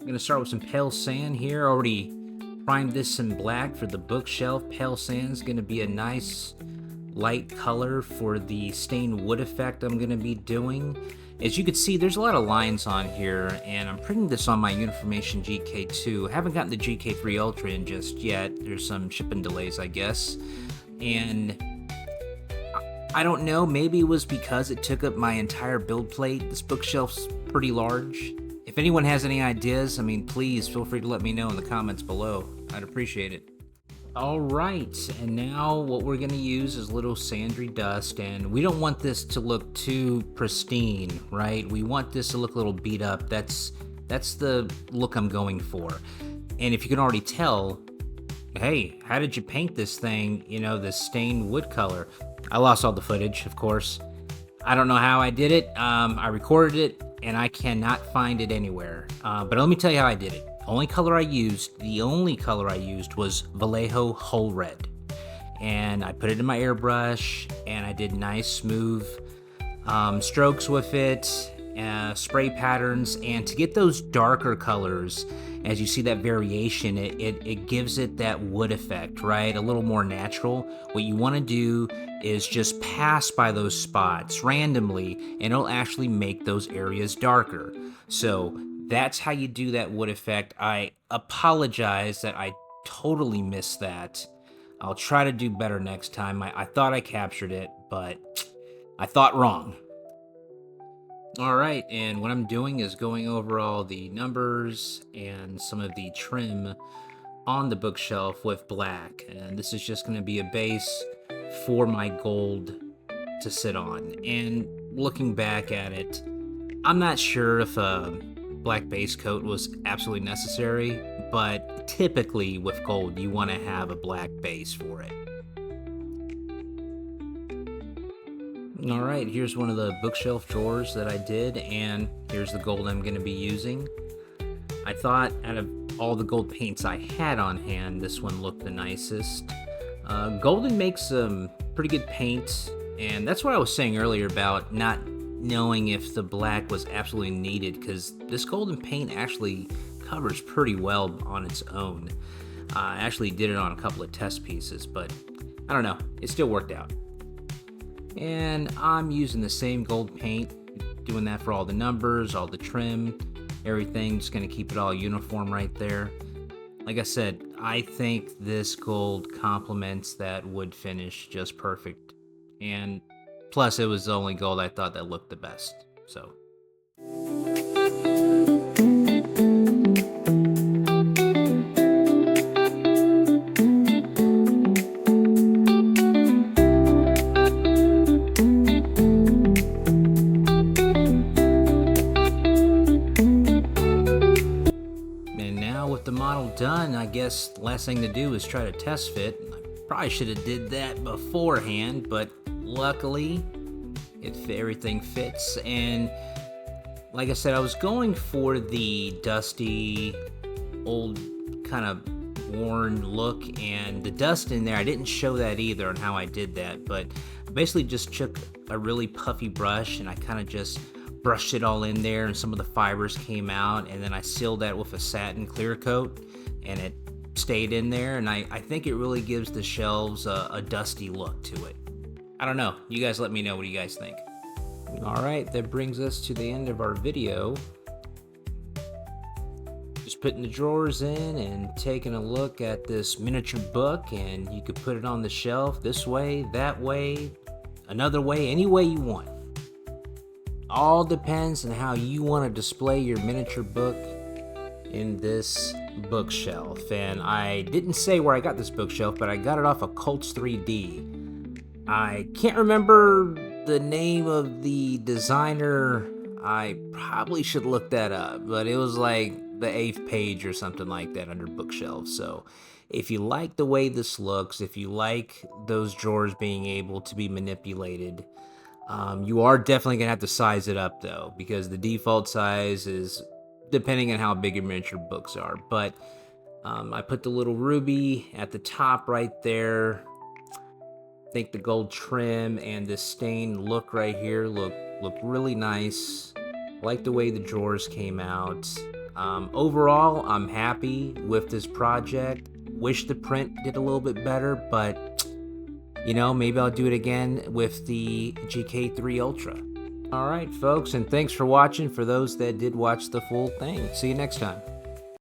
I'm gonna start with some pale sand here. Already primed this in black for the bookshelf. Pale sand's gonna be a nice light color for the stained wood effect I'm gonna be doing. As you can see, there's a lot of lines on here, and I'm printing this on my Uniformation GK2. I haven't gotten the GK3 Ultra in just yet. There's some shipping delays, I guess. And I don't know, maybe it was because it took up my entire build plate. This bookshelf's pretty large. If anyone has any ideas, please feel free to let me know in the comments below. I'd appreciate it. Alright, and now what we're going to use is little sandy dust, and we don't want this to look too pristine, right? We want this to look a little beat up. That's the look I'm going for. And if you can already tell, hey, how did you paint this thing, this stained wood color? I lost all the footage, of course. I don't know how I did it. I recorded it, and I cannot find it anywhere. But let me tell you how I did it. The only color I used was Vallejo Whole Red. And I put it in my airbrush, and I did nice, smooth strokes with it, spray patterns. And to get those darker colors, as you see that variation, it gives it that wood effect, right? A little more natural. What you want to do is just pass by those spots randomly, and it'll actually make those areas darker. So that's how you do that wood effect. I apologize that I totally missed that. I'll try to do better next time. I thought I captured it, but I thought wrong. Alright, and what I'm doing is going over all the numbers and some of the trim on the bookshelf with black. And this is just going to be a base for my gold to sit on. And looking back at it, I'm not sure if a black base coat was absolutely necessary, but typically with gold, you want to have a black base for it. Alright, here's one of the bookshelf drawers that I did, and here's the gold I'm going to be using. I thought out of all the gold paints I had on hand, this one looked the nicest. Golden makes some pretty good paint, and that's what I was saying earlier about not knowing if the black was absolutely needed, because this golden paint actually covers pretty well on its own. I actually did it on a couple of test pieces, but I don't know, it still worked out. And I'm using the same gold paint, doing that for all the numbers, all the trim, everything, just gonna keep it all uniform right there. Like I said, I think this gold complements that wood finish just perfect. And plus, it was the only gold I thought that looked the best, so. And now with the model done, I guess last thing to do is try to test fit. I probably should have did that beforehand, but luckily, everything fits. And like I said, I was going for the dusty, old, kind of worn look, and the dust in there, I didn't show that either on how I did that, but I basically just took a really puffy brush and I kind of just brushed it all in there, and some of the fibers came out, and then I sealed that with a satin clear coat, and it stayed in there, and I think it really gives the shelves a dusty look to it. I don't know. You guys let me know what you guys think. Alright, that brings us to the end of our video. Just putting the drawers in and taking a look at this miniature book, and you could put it on the shelf this way, that way, another way, any way you want. All depends on how you want to display your miniature book in this bookshelf. And I didn't say where I got this bookshelf, but I got it off of Colts 3D. I can't remember the name of the designer. I probably should look that up, but it was like the 8th page or something like that under bookshelves. So if you like the way this looks, if you like those drawers being able to be manipulated, you are definitely gonna have to size it up though, because the default size is depending on how big your miniature books are. But I put the little ruby at the top right there. I think the gold trim and this stained look right here look really nice. I like the way the drawers came out. Overall, I'm happy with this project. Wish the print did a little bit better, but you know, maybe I'll do it again with the GK3 Ultra. Alright folks, and thanks for watching for those that did watch the full thing. See you next time.